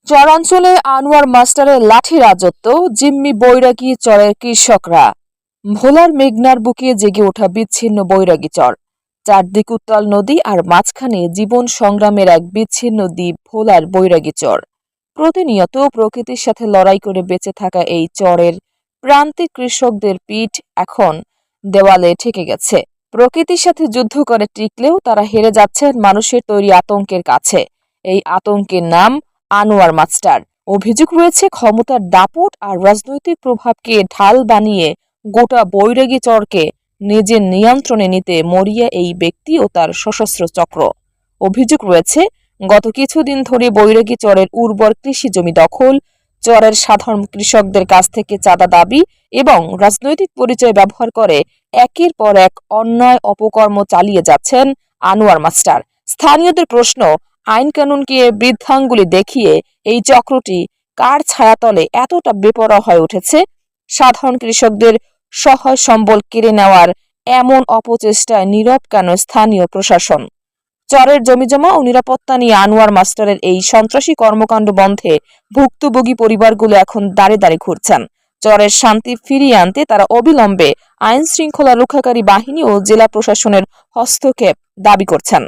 চরাঞ্চলে আনোয়ার মাস্টারের লাঠি রাজত্ব, জিম্মি বৈরাগী চরের কৃষকরা। ভোলার মেঘনার বুকে জেগে ওঠা বিচ্ছিন্ন বৈরাগী চর। চারদিক উত্তাল নদী আর মাঝখানে জীবন সংগ্রামের এক বিচ্ছিন্ন দ্বীপ ভোলার বৈরাগী চর। প্রতিনিয়ত প্রকৃতির সাথে লড়াই করে বেঁচে থাকা এই চরের প্রান্তিক কৃষকদের পিঠ এখন দেওয়ালে ঠেকে গেছে। প্রকৃতির সাথে যুদ্ধ করে টিকলেও তারা হেরে যাচ্ছেন মানুষের তৈরি আতঙ্কের কাছে। এই আতঙ্কের নাম আনোয়ার মাস্টার। অভিযোগ রয়েছে ক্ষমতার দাপট আর রাজনৈতিক প্রভাবকে ঢাল বানিয়ে গোটা বৈরাগী চরকে নিজের নিয়ন্ত্রণে নিতে মরিয়া এই ব্যক্তি ও তার সশস্ত্র চক্র। অভিযোগ রয়েছে গত কিছুদিন ধরে বৈরাগী চরের উর্বর কৃষি জমি দখল, চরের সাধারণ কৃষকদের কাছ থেকে চাঁদা দাবি এবং রাজনৈতিক পরিচয় ব্যবহার করে একের পর এক অন্যায় অপকর্ম চালিয়ে যাচ্ছেন আনোয়ার মাস্টার। স্থানীয়দের প্রশ্ন, আইন কানুনকে বৃদ্ধাঙ্গুলি দেখিয়ে এই চক্রটি কার ছায়াতলে এতটা বেপরোয়া হয়ে উঠেছে? সাধারণ কৃষকদের সহায় সম্বল কেড়ে নেওয়ার এমন অপচেষ্টায় নীরব কেন স্থানীয় প্রশাসন? চরের জমিজমা ও নিরাপত্তা নিয়ে আনোয়ার মাস্টারের এই সন্ত্রাসী কর্মকাণ্ড বন্ধে ভুক্তভোগী পরিবারগুলো এখন দাঁড়ে দাঁড়ে ঘুরছেন। চরের শান্তি ফিরিয়ে আনতে তারা অবিলম্বে আইন শৃঙ্খলা রক্ষাকারী বাহিনী ও জেলা প্রশাসনের হস্তক্ষেপ দাবি করছেন।